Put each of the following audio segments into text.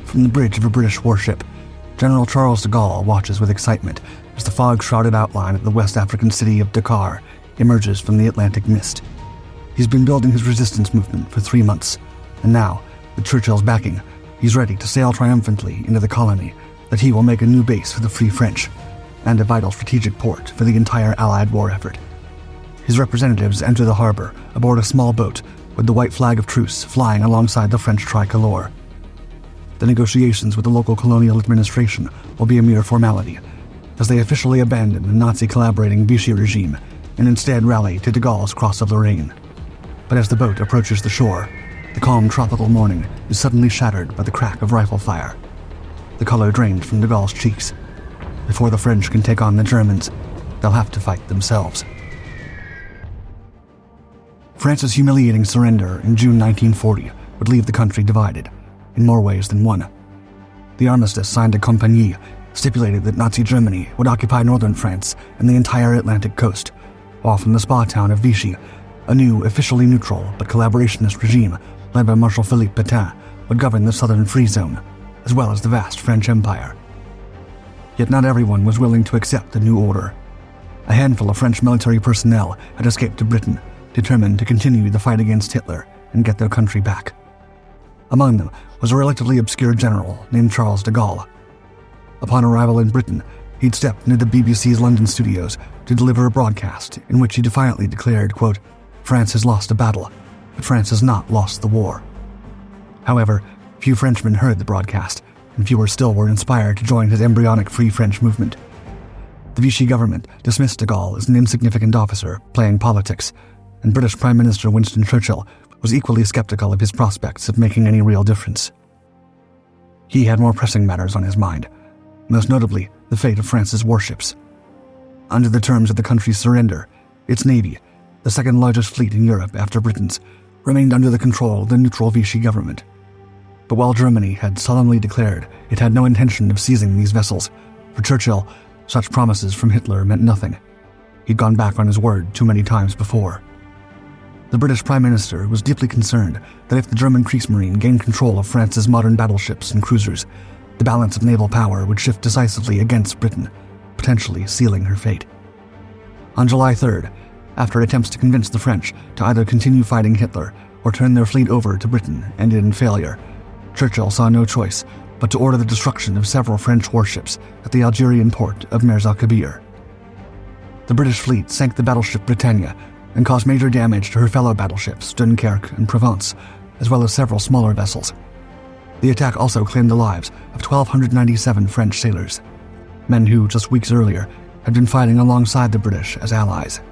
From the bridge of a British warship, General Charles de Gaulle watches with excitement as the fog-shrouded outline of the West African city of Dakar emerges from the Atlantic mist. He's been building his resistance movement for 3 months, and now, with Churchill's backing, he's ready to sail triumphantly into the colony that he will make a new base for the Free French and a vital strategic port for the entire Allied war effort. His representatives enter the harbor aboard a small boat with the white flag of truce flying alongside the French tricolor. The negotiations with the local colonial administration will be a mere formality, as they officially abandon the Nazi-collaborating Vichy regime and instead rally to de Gaulle's cross of Lorraine. But as the boat approaches the shore, the calm tropical morning is suddenly shattered by the crack of rifle fire. The color drains from de Gaulle's cheeks. Before the French can take on the Germans, they'll have to fight themselves. France's humiliating surrender in June 1940 would leave the country divided, in more ways than one. The armistice signed at Compagnie stipulated that Nazi Germany would occupy northern France and the entire Atlantic coast, while from the spa town of Vichy, a new, officially neutral but collaborationist regime led by Marshal Philippe Pétain would govern the southern free zone, as well as the vast French Empire. Yet not everyone was willing to accept the new order. A handful of French military personnel had escaped to Britain, determined to continue the fight against Hitler and get their country back. Among them was a relatively obscure general named Charles de Gaulle. Upon arrival in Britain, he'd stepped into the BBC's London studios to deliver a broadcast in which he defiantly declared, quote, "France has lost a battle, but France has not lost the war." However, few Frenchmen heard the broadcast, and fewer still were inspired to join his embryonic Free French movement. The Vichy government dismissed de Gaulle as an insignificant officer playing politics, and British Prime Minister Winston Churchill was equally skeptical of his prospects of making any real difference. He had more pressing matters on his mind, most notably the fate of France's warships. Under the terms of the country's surrender, its navy, the second largest fleet in Europe after Britain's, remained under the control of the neutral Vichy government. But while Germany had solemnly declared it had no intention of seizing these vessels, for Churchill, such promises from Hitler meant nothing. He'd gone back on his word too many times before. The British Prime Minister was deeply concerned that if the German Kriegsmarine gained control of France's modern battleships and cruisers, the balance of naval power would shift decisively against Britain, potentially sealing her fate. On July 3rd, after attempts to convince the French to either continue fighting Hitler or turn their fleet over to Britain ended in failure, Churchill saw no choice but to order the destruction of several French warships at the Algerian port of Mers el-Kabir. The British fleet sank the battleship Britannia and caused major damage to her fellow battleships Dunkirk and Provence, as well as several smaller vessels. The attack also claimed the lives of 1,297 French sailors, men who, just weeks earlier, had been fighting alongside the British as allies.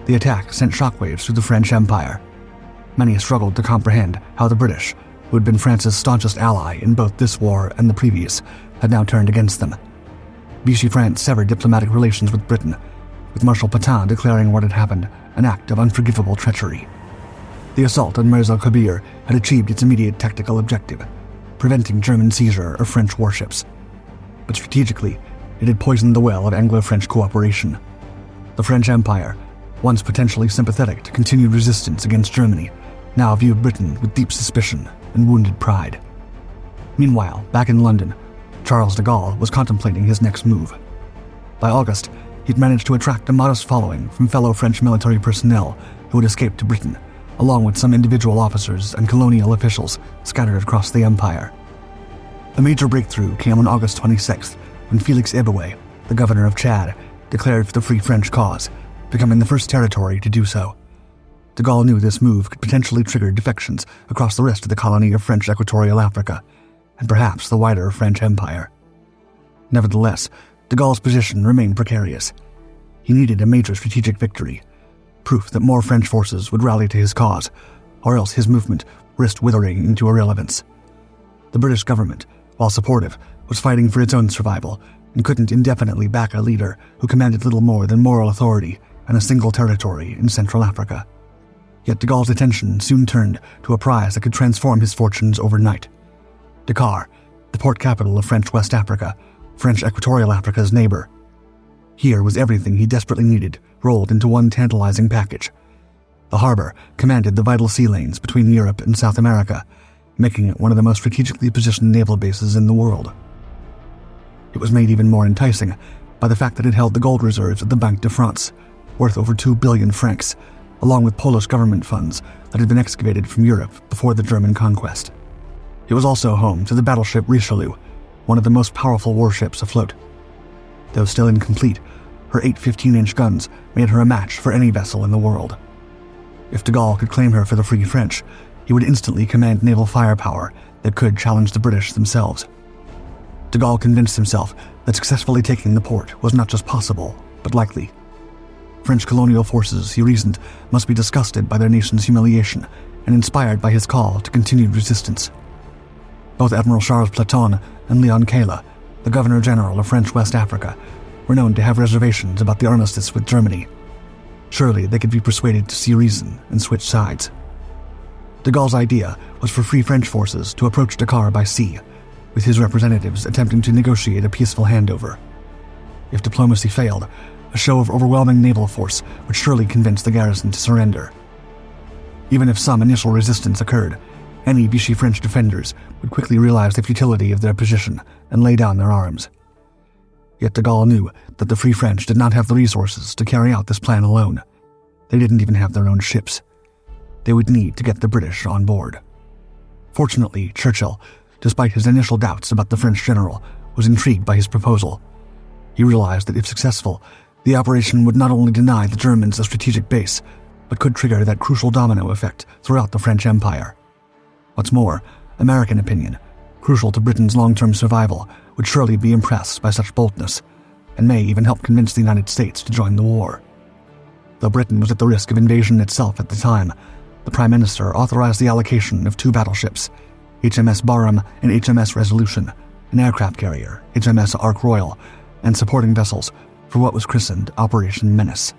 The attack sent shockwaves through the French Empire. Many struggled to comprehend how the British, who had been France's staunchest ally in both this war and the previous, had now turned against them. Vichy France severed diplomatic relations with Britain, with Marshal Pétain declaring what had happened an act of unforgivable treachery. The assault on Mers el-Kabir had achieved its immediate tactical objective, preventing German seizure of French warships. But strategically, it had poisoned the well of Anglo-French cooperation. The French Empire, once potentially sympathetic to continued resistance against Germany, now viewed Britain with deep suspicion and wounded pride. Meanwhile, back in London, Charles de Gaulle was contemplating his next move. By August, he'd managed to attract a modest following from fellow French military personnel who had escaped to Britain, along with some individual officers and colonial officials scattered across the empire. A major breakthrough came on August 26th when Félix Éboué, the governor of Chad, declared for the Free French cause, becoming the first territory to do so. De Gaulle knew this move could potentially trigger defections across the rest of the colony of French Equatorial Africa, and perhaps the wider French Empire. Nevertheless, de Gaulle's position remained precarious. He needed a major strategic victory, proof that more French forces would rally to his cause, or else his movement risked withering into irrelevance. The British government, while supportive, was fighting for its own survival and couldn't indefinitely back a leader who commanded little more than moral authority and a single territory in Central Africa. Yet de Gaulle's attention soon turned to a prize that could transform his fortunes overnight. Dakar, the port capital of French West Africa, French Equatorial Africa's neighbor. Here was everything he desperately needed, rolled into one tantalizing package. The harbor commanded the vital sea lanes between Europe and South America, making it one of the most strategically positioned naval bases in the world. It was made even more enticing by the fact that it held the gold reserves at the Banque de France, worth over 2 billion francs, along with Polish government funds that had been excavated from Europe before the German conquest. It was also home to the battleship Richelieu, one of the most powerful warships afloat. Though still incomplete, her 8 15-inch guns made her a match for any vessel in the world. If de Gaulle could claim her for the Free French, he would instantly command naval firepower that could challenge the British themselves. De Gaulle convinced himself that successfully taking the port was not just possible, but likely. French colonial forces, he reasoned, must be disgusted by their nation's humiliation and inspired by his call to continued resistance. Both Admiral Charles Platon and Leon Cailla, the Governor-General of French West Africa, were known to have reservations about the armistice with Germany. Surely they could be persuaded to see reason and switch sides. De Gaulle's idea was for Free French forces to approach Dakar by sea, with his representatives attempting to negotiate a peaceful handover. If diplomacy failed, a show of overwhelming naval force would surely convince the garrison to surrender. Even if some initial resistance occurred, any Vichy French defenders would quickly realize the futility of their position and lay down their arms. Yet de Gaulle knew that the Free French did not have the resources to carry out this plan alone. They didn't even have their own ships. They would need to get the British on board. Fortunately, Churchill, despite his initial doubts about the French general, was intrigued by his proposal. He realized that if successful, the operation would not only deny the Germans a strategic base, but could trigger that crucial domino effect throughout the French Empire. What's more, American opinion, crucial to Britain's long-term survival, would surely be impressed by such boldness, and may even help convince the United States to join the war. Though Britain was at the risk of invasion itself at the time, the Prime Minister authorized the allocation of 2 battleships, HMS Barham and HMS Resolution, an aircraft carrier, HMS Ark Royal, and supporting vessels for what was christened Operation Menace.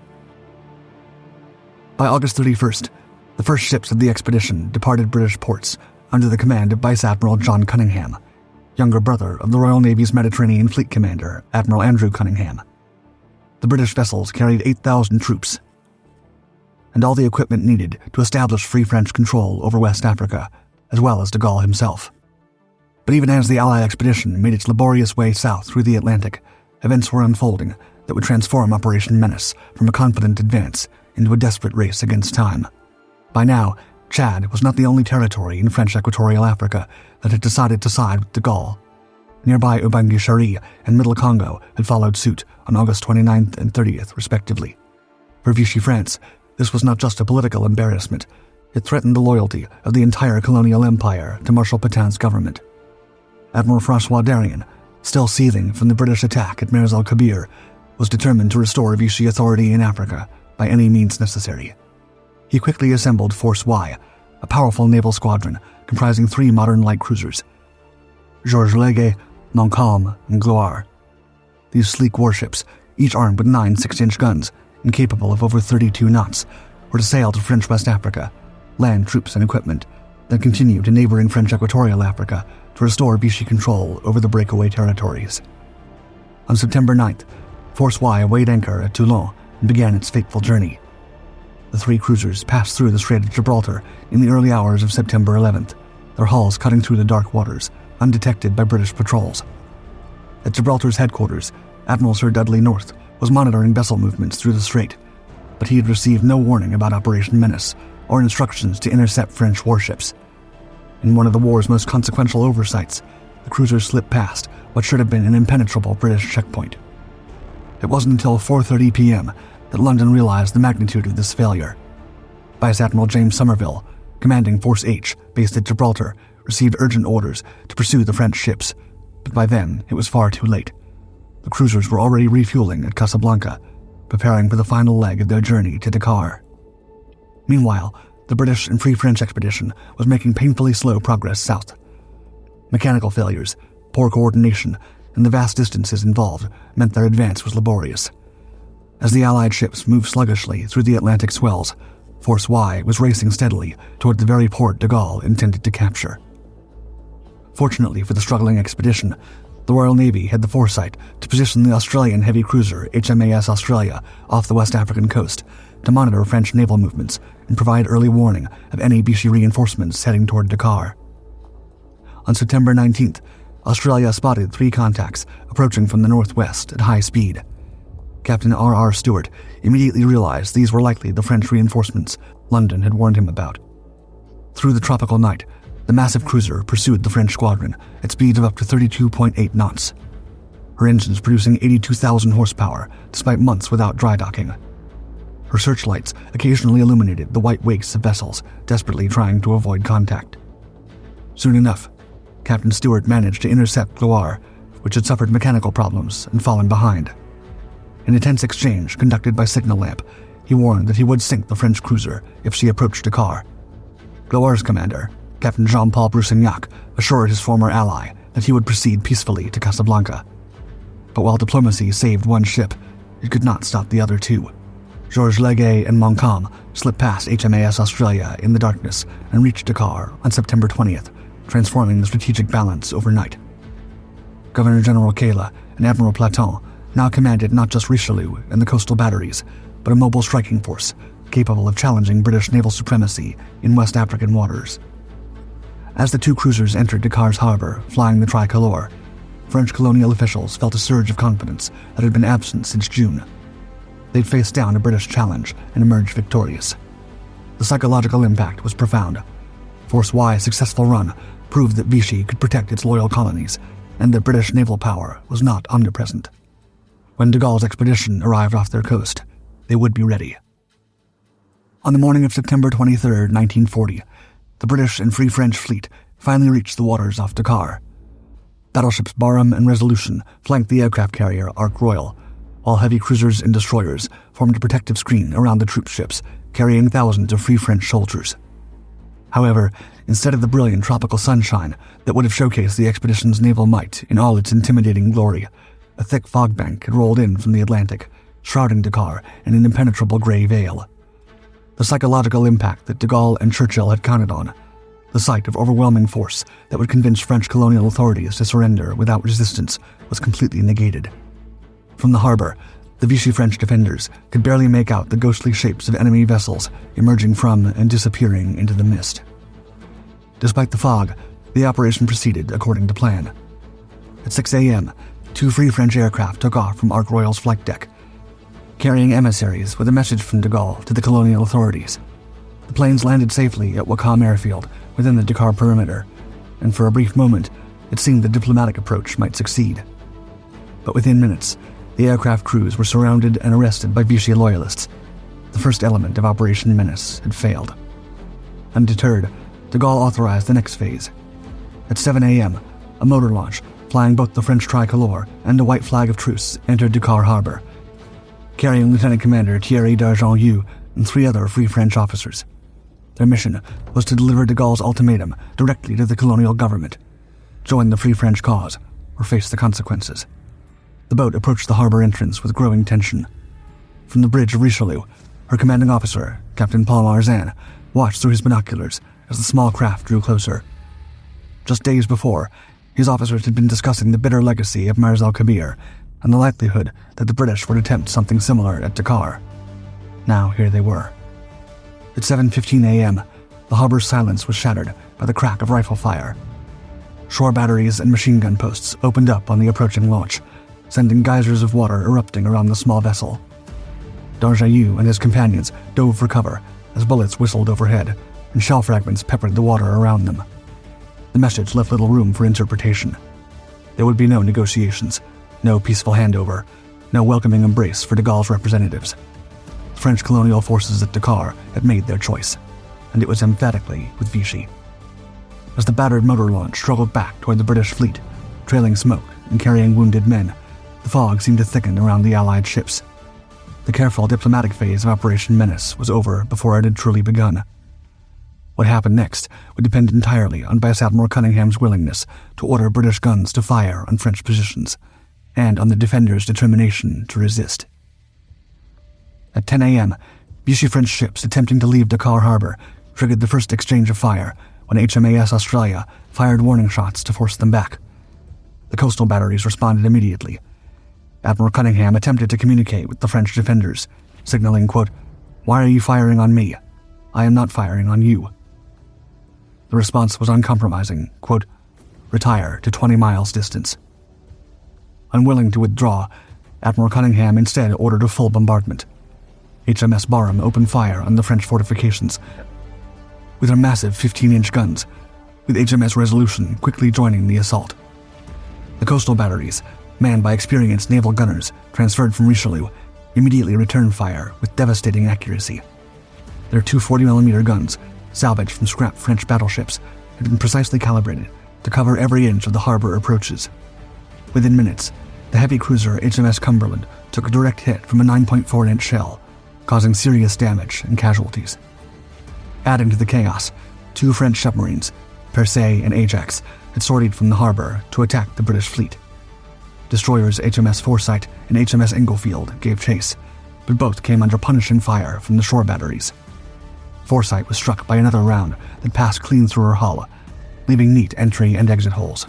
By August 31st, the first ships of the expedition departed British ports under the command of Vice Admiral John Cunningham, younger brother of the Royal Navy's Mediterranean Fleet Commander, Admiral Andrew Cunningham. The British vessels carried 8,000 troops, and all the equipment needed to establish Free French control over West Africa, as well as de Gaulle himself. But even as the Allied expedition made its laborious way south through the Atlantic, events were unfolding that would transform Operation Menace from a confident advance into a desperate race against time. By now, Chad was not the only territory in French Equatorial Africa that had decided to side with de Gaulle. Nearby Ubangi-Chari and Middle Congo had followed suit on August 29th and 30th, respectively. For Vichy France, this was not just a political embarrassment. It threatened the loyalty of the entire colonial empire to Marshal Pétain's government. Admiral François Darien, still seething from the British attack at Mers el-Kabir, was determined to restore Vichy authority in Africa by any means necessary. He quickly assembled Force Y, a powerful naval squadron comprising 3 modern light cruisers, Georges Leguet, Montcalm, and Gloire. These sleek warships, each armed with 9 6-inch guns and capable of over 32 knots, were to sail to French West Africa, land troops and equipment, then continue to neighboring French Equatorial Africa to restore Vichy control over the breakaway territories. On September 9th, Force Y weighed anchor at Toulon and began its fateful journey. The 3 cruisers passed through the Strait of Gibraltar in the early hours of September 11th, their hulls cutting through the dark waters, undetected by British patrols. At Gibraltar's headquarters, Admiral Sir Dudley North was monitoring vessel movements through the strait, but he had received no warning about Operation Menace or instructions to intercept French warships. In one of the war's most consequential oversights, the cruisers slipped past what should have been an impenetrable British checkpoint. It wasn't until 4:30 p.m. that London realized the magnitude of this failure. Vice Admiral James Somerville, commanding Force H, based at Gibraltar, received urgent orders to pursue the French ships, but by then it was far too late. The cruisers were already refueling at Casablanca, preparing for the final leg of their journey to Dakar. Meanwhile, the British and Free French expedition was making painfully slow progress south. Mechanical failures, poor coordination, and the vast distances involved meant their advance was laborious. As the Allied ships moved sluggishly through the Atlantic swells, Force Y was racing steadily toward the very port de Gaulle intended to capture. Fortunately for the struggling expedition, the Royal Navy had the foresight to position the Australian heavy cruiser HMAS Australia off the West African coast to monitor French naval movements and provide early warning of any Vichy reinforcements heading toward Dakar. On September 19th, Australia spotted 3 contacts approaching from the northwest at high speed. Captain R.R. Stewart immediately realized these were likely the French reinforcements London had warned him about. Through the tropical night, the massive cruiser pursued the French squadron at speeds of up to 32.8 knots. Her engines producing 82,000 horsepower despite months without dry docking. Her searchlights occasionally illuminated the white wakes of vessels desperately trying to avoid contact. Soon enough, Captain Stewart managed to intercept Gloire, which had suffered mechanical problems and fallen behind. In a tense exchange conducted by signal lamp, he warned that he would sink the French cruiser if she approached Dakar. Gloire's commander, Captain Jean-Paul Brussignac, assured his former ally that he would proceed peacefully to Casablanca. But while diplomacy saved one ship, it could not stop the other 2. Georges Leguet and Montcalm slipped past HMAS Australia in the darkness and reached Dakar on September 20th, transforming the strategic balance overnight. Governor-General Kayla and Admiral Platon now commanded not just Richelieu and the coastal batteries, but a mobile striking force capable of challenging British naval supremacy in West African waters. As the 2 cruisers entered Dakar's harbor, flying the tricolor, French colonial officials felt a surge of confidence that had been absent since June. They'd faced down a British challenge and emerged victorious. The psychological impact was profound. Force Y's successful run proved that Vichy could protect its loyal colonies, and that British naval power was not omnipresent. When de Gaulle's expedition arrived off their coast, they would be ready. On the morning of September 23, 1940, the British and Free French fleet finally reached the waters off Dakar. Battleships Barham and Resolution flanked the aircraft carrier Ark Royal, while heavy cruisers and destroyers formed a protective screen around the troop ships, carrying thousands of Free French soldiers. However, instead of the brilliant tropical sunshine that would have showcased the expedition's naval might in all its intimidating glory, a thick fog bank had rolled in from the Atlantic, shrouding Dakar in an impenetrable gray veil. The psychological impact that de Gaulle and Churchill had counted on, the sight of overwhelming force that would convince French colonial authorities to surrender without resistance, was completely negated. From the harbor, the Vichy French defenders could barely make out the ghostly shapes of enemy vessels emerging from and disappearing into the mist. Despite the fog, the operation proceeded according to plan. At 6 a.m., 2 Free French aircraft took off from Ark Royal's flight deck, carrying emissaries with a message from de Gaulle to the colonial authorities. The planes landed safely at Wakam Airfield within the Dakar perimeter, and for a brief moment, it seemed the diplomatic approach might succeed. But within minutes, the aircraft crews were surrounded and arrested by Vichy loyalists. The first element of Operation Menace had failed. Undeterred, de Gaulle authorized the next phase. At 7 a.m., a motor launch, flying both the French tricolor and a white flag of truce, entered Dakar harbor, carrying Lieutenant Commander Thierry d'Argenlieu and 3 other Free French officers. Their mission was to deliver de Gaulle's ultimatum directly to the colonial government: join the Free French cause or face the consequences. The boat approached the harbor entrance with growing tension. From the bridge of Richelieu, her commanding officer, Captain Paul Marzin, watched through his binoculars as the small craft drew closer. Just days before, his officers had been discussing the bitter legacy of Marz al-Kabir and the likelihood that the British would attempt something similar at Dakar. Now here they were. At 7:15 a.m., the harbor's silence was shattered by the crack of rifle fire. Shore batteries and machine gun posts opened up on the approaching launch, sending geysers of water erupting around the small vessel. d'Argenlieu and his companions dove for cover as bullets whistled overhead and shell fragments peppered the water around them. The message left little room for interpretation. There would be no negotiations, no peaceful handover, no welcoming embrace for de Gaulle's representatives. The French colonial forces at Dakar had made their choice, and it was emphatically with Vichy. As the battered motor launch struggled back toward the British fleet, trailing smoke and carrying wounded men, the fog seemed to thicken around the Allied ships. The careful diplomatic phase of Operation Menace was over before it had truly begun. What happened next would depend entirely on Vice Admiral Cunningham's willingness to order British guns to fire on French positions, and on the defenders' determination to resist. At 10 a.m., Vichy French ships attempting to leave Dakar harbor triggered the first exchange of fire when HMAS Australia fired warning shots to force them back. The coastal batteries responded immediately. Admiral Cunningham attempted to communicate with the French defenders, signaling, quote, "Why are you firing on me? I am not firing on you." The response was uncompromising, quote, retire to 20 miles distance. Unwilling to withdraw, Admiral Cunningham instead ordered a full bombardment. HMS Barham opened fire on the French fortifications with her massive 15-inch guns, with HMS Resolution quickly joining the assault. The coastal batteries, manned by experienced naval gunners transferred from Richelieu, immediately returned fire with devastating accuracy. Their two 40mm guns, salvaged from scrap French battleships, had been precisely calibrated to cover every inch of the harbor approaches. Within minutes, the heavy cruiser HMS Cumberland took a direct hit from a 9.4-inch shell, causing serious damage and casualties. Adding to the chaos, two French submarines, Percé and Ajax, had sortied from the harbor to attack the British fleet. Destroyers HMS Foresight and HMS Englefield gave chase, but both came under punishing fire from the shore batteries. Foresight was struck by another round that passed clean through her hull, leaving neat entry and exit holes.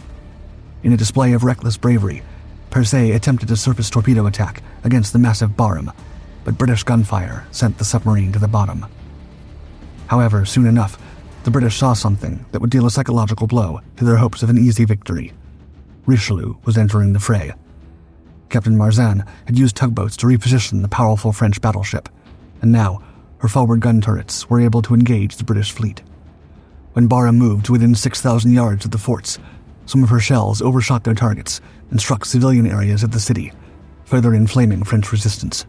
In a display of reckless bravery, Percé attempted a surface torpedo attack against the massive Barham, but British gunfire sent the submarine to the bottom. However, soon enough, the British saw something that would deal a psychological blow to their hopes of an easy victory. Richelieu was entering the fray. Captain Marzin had used tugboats to reposition the powerful French battleship, and now her forward gun turrets were able to engage the British fleet. When Barham moved to within 6,000 yards of the forts, some of her shells overshot their targets and struck civilian areas of the city, further inflaming French resistance.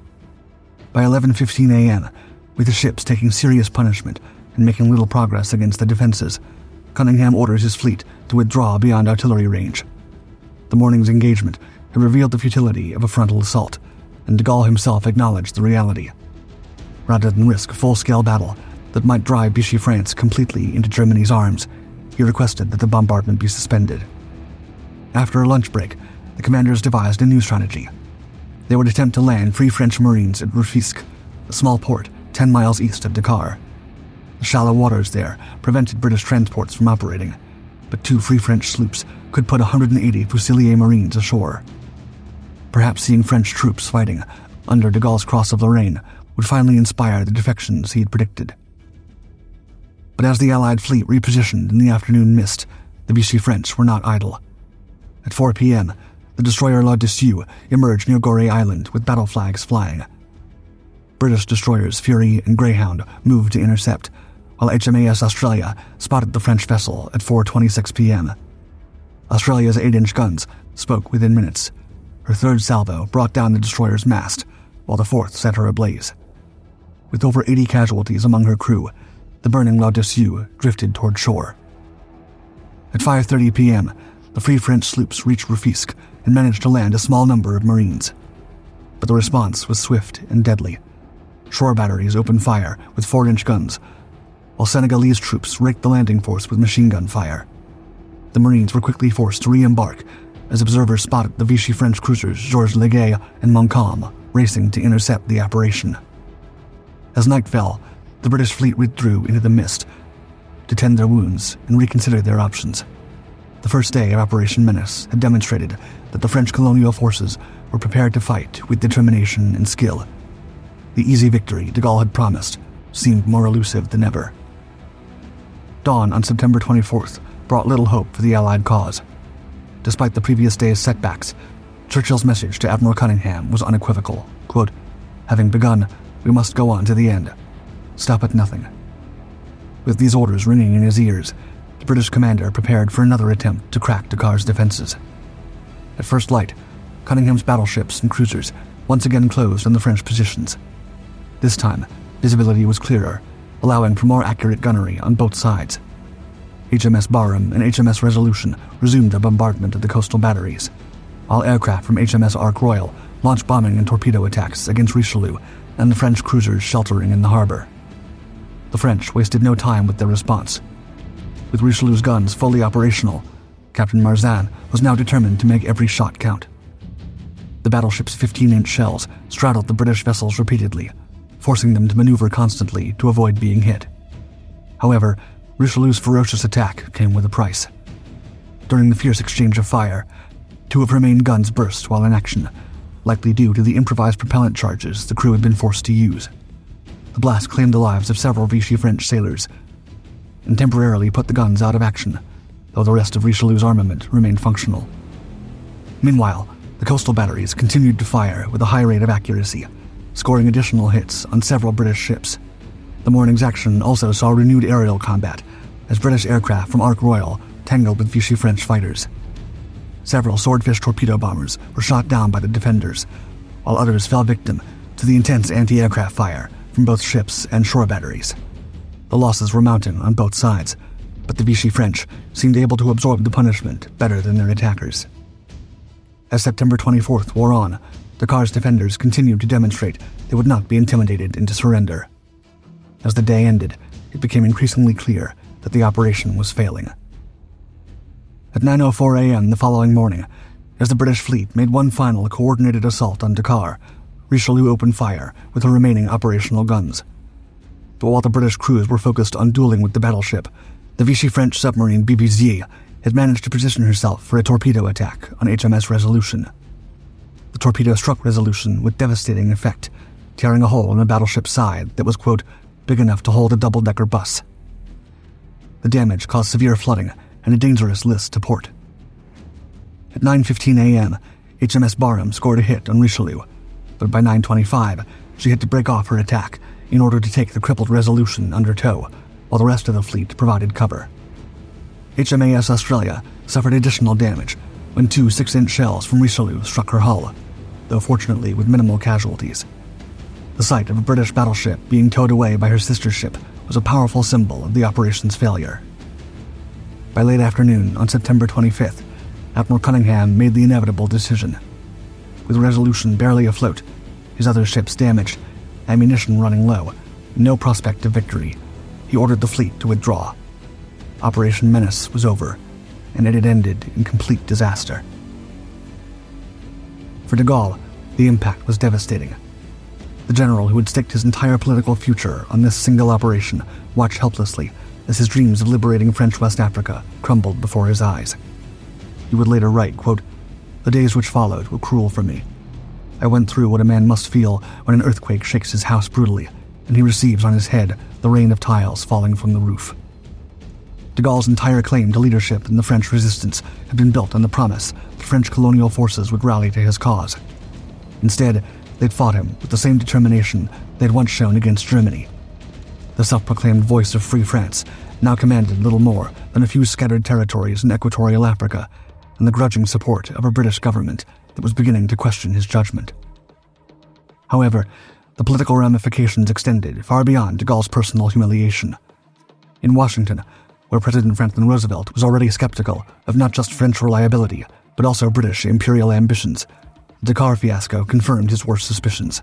By 11:15 a.m., with the ships taking serious punishment and making little progress against the defenses, Cunningham orders his fleet to withdraw beyond artillery range. The morning's engagement had revealed the futility of a frontal assault, and de Gaulle himself acknowledged the reality. Rather than risk a full-scale battle that might drive Vichy France completely into Germany's arms, he requested that the bombardment be suspended. After a lunch break, the commanders devised a new strategy. They would attempt to land Free French Marines at Rufisque, a small port 10 miles east of Dakar. The shallow waters there prevented British transports from operating, but two Free French sloops could put 180 Fusilier Marines ashore. Perhaps seeing French troops fighting under de Gaulle's Cross of Lorraine would finally inspire the defections he had predicted. But as the Allied fleet repositioned in the afternoon mist, the Vichy French were not idle. At 4 p.m., the destroyer L'Audacieux emerged near Gorée Island with battle flags flying. British destroyers Fury and Greyhound moved to intercept, while HMAS Australia spotted the French vessel at 4:26 p.m. Australia's 8-inch guns spoke within minutes. Her third salvo brought down the destroyer's mast, while the fourth set her ablaze. With over 80 casualties among her crew, the burning L'Audacieux drifted toward shore. At 5:30 p.m., the Free French sloops reached Rufisque and managed to land a small number of Marines. But the response was swift and deadly. Shore batteries opened fire with 4-inch guns, while Senegalese troops raked the landing force with machine gun fire. The Marines were quickly forced to re-embark as observers spotted the Vichy French cruisers Georges Leguet and Montcalm racing to intercept the operation. As night fell, the British fleet withdrew into the mist to tend their wounds and reconsider their options. The first day of Operation Menace had demonstrated that the French colonial forces were prepared to fight with determination and skill. The easy victory de Gaulle had promised seemed more elusive than ever. Dawn on September 24th brought little hope for the Allied cause. Despite the previous day's setbacks, Churchill's message to Admiral Cunningham was unequivocal. Quote, "Having begun, we must go on to the end. Stop at nothing." With these orders ringing in his ears, the British commander prepared for another attempt to crack Dakar's defenses. At first light, Cunningham's battleships and cruisers once again closed on the French positions. This time, visibility was clearer, allowing for more accurate gunnery on both sides. HMS Barham and HMS Resolution resumed their bombardment of the coastal batteries, while aircraft from HMS Ark Royal launched bombing and torpedo attacks against Richelieu and the French cruisers sheltering in the harbor. The French wasted no time with their response. With Richelieu's guns fully operational, Captain Marzin was now determined to make every shot count. The battleship's 15-inch shells straddled the British vessels repeatedly, forcing them to maneuver constantly to avoid being hit. However, Richelieu's ferocious attack came with a price. During the fierce exchange of fire, two of her main guns burst while in action, likely due to the improvised propellant charges the crew had been forced to use. The blast claimed the lives of several Vichy French sailors and temporarily put the guns out of action, though the rest of Richelieu's armament remained functional. Meanwhile, the coastal batteries continued to fire with a high rate of accuracy, scoring additional hits on several British ships. The morning's action also saw renewed aerial combat, as British aircraft from Ark Royal tangled with Vichy French fighters. Several swordfish torpedo bombers were shot down by the defenders, while others fell victim to the intense anti-aircraft fire from both ships and shore batteries. The losses were mounting on both sides, but the Vichy French seemed able to absorb the punishment better than their attackers. As September 24th wore on, Dakar's defenders continued to demonstrate they would not be intimidated into surrender. As the day ended, it became increasingly clear that the operation was failing. At 9:04 a.m. the following morning, as the British fleet made one final coordinated assault on Dakar, Richelieu opened fire with her remaining operational guns. But while the British crews were focused on dueling with the battleship, the Vichy French submarine Bibizier had managed to position herself for a torpedo attack on HMS Resolution. The torpedo struck Resolution with devastating effect, tearing a hole in the battleship's side that was, quote, big enough to hold a double-decker bus. The damage caused severe flooding and a dangerous list to port. At 9:15 a.m., HMS Barham scored a hit on Richelieu, but by 9:25, she had to break off her attack in order to take the crippled Resolution under tow, while the rest of the fleet provided cover. HMAS Australia suffered additional damage when two 6-inch shells from Richelieu struck her hull, though fortunately with minimal casualties. The sight of a British battleship being towed away by her sister ship was a powerful symbol of the operation's failure. By late afternoon on September 25th, Admiral Cunningham made the inevitable decision. With Resolution barely afloat, his other ships damaged, ammunition running low, and no prospect of victory, he ordered the fleet to withdraw. Operation Menace was over, and it had ended in complete disaster. For de Gaulle, the impact was devastating. The general who had staked his entire political future on this single operation watched helplessly as his dreams of liberating French West Africa crumbled before his eyes. He would later write, quote, "The days which followed were cruel for me. I went through what a man must feel when an earthquake shakes his house brutally, and he receives on his head the rain of tiles falling from the roof." De Gaulle's entire claim to leadership in the French resistance had been built on the promise that French colonial forces would rally to his cause. Instead, they'd fought him with the same determination they'd once shown against Germany. The self-proclaimed voice of Free France now commanded little more than a few scattered territories in equatorial Africa and the grudging support of a British government that was beginning to question his judgment. However, the political ramifications extended far beyond de Gaulle's personal humiliation. In Washington, where President Franklin Roosevelt was already skeptical of not just French reliability, but also British imperial ambitions, the Dakar fiasco confirmed his worst suspicions.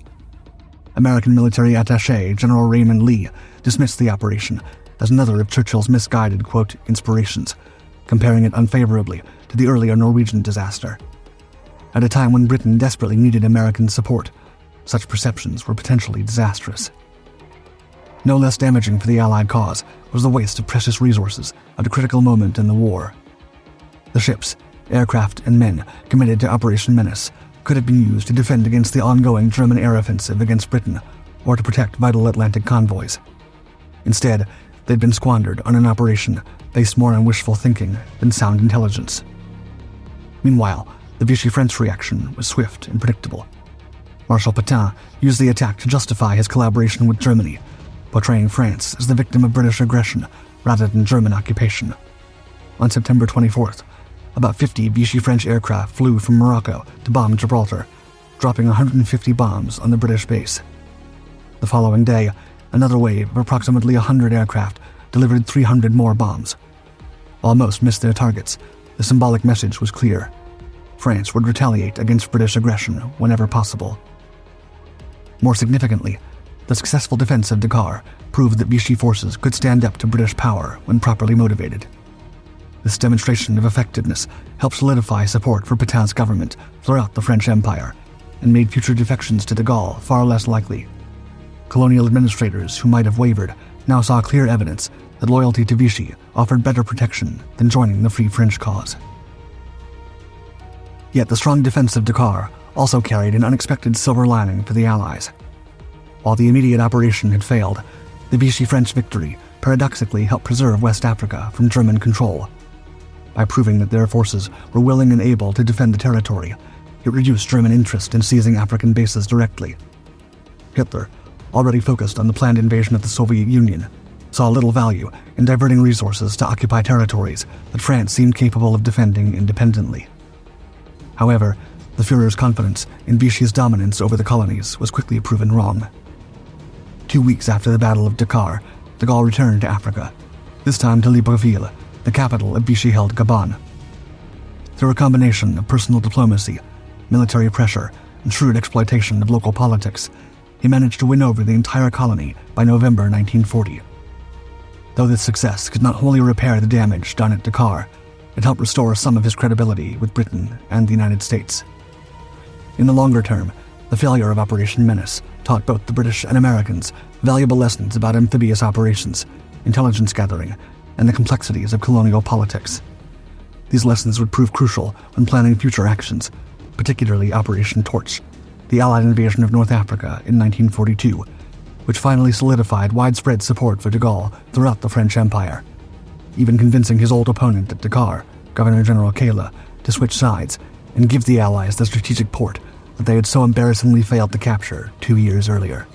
American military attaché General Raymond Lee dismissed the operation as another of Churchill's misguided, quote, inspirations, comparing it unfavorably to the earlier Norwegian disaster. At a time when Britain desperately needed American support, such perceptions were potentially disastrous. No less damaging for the Allied cause was the waste of precious resources at a critical moment in the war. The ships, aircraft, and men committed to Operation Menace could have been used to defend against the ongoing German air offensive against Britain or to protect vital Atlantic convoys. Instead, they'd been squandered on an operation based more on wishful thinking than sound intelligence. Meanwhile, the Vichy French reaction was swift and predictable. Marshal Pétain used the attack to justify his collaboration with Germany, portraying France as the victim of British aggression rather than German occupation. On September 24th, about 50 Vichy French aircraft flew from Morocco to bomb Gibraltar, dropping 150 bombs on the British base. The following day, another wave of approximately 100 aircraft delivered 300 more bombs. While most missed their targets, the symbolic message was clear. France would retaliate against British aggression whenever possible. More significantly, the successful defense of Dakar proved that Vichy forces could stand up to British power when properly motivated. This demonstration of effectiveness helped solidify support for Pétain's government throughout the French Empire and made future defections to de Gaulle far less likely. Colonial administrators who might have wavered now saw clear evidence that loyalty to Vichy offered better protection than joining the Free French cause. Yet the strong defense of Dakar also carried an unexpected silver lining for the Allies. While the immediate operation had failed, the Vichy French victory paradoxically helped preserve West Africa from German control. By proving that their forces were willing and able to defend the territory, it reduced German interest in seizing African bases directly. Hitler, already focused on the planned invasion of the Soviet Union, saw little value in diverting resources to occupy territories that France seemed capable of defending independently. However, the Führer's confidence in Vichy's dominance over the colonies was quickly proven wrong. 2 weeks after the Battle of Dakar, de Gaulle returned to Africa, this time to Libreville, the capital of Vichy-held Gabon. Through a combination of personal diplomacy, military pressure, and shrewd exploitation of local politics, he managed to win over the entire colony by November 1940. Though this success could not wholly repair the damage done at Dakar, it helped restore some of his credibility with Britain and the United States. In the longer term, the failure of Operation Menace taught both the British and Americans valuable lessons about amphibious operations, intelligence gathering, and the complexities of colonial politics. These lessons would prove crucial when planning future actions, particularly Operation Torch, the Allied invasion of North Africa in 1942, which finally solidified widespread support for de Gaulle throughout the French Empire, even convincing his old opponent at Dakar, Governor-General Kayla, to switch sides and give the Allies the strategic port that they had so embarrassingly failed to capture 2 years earlier.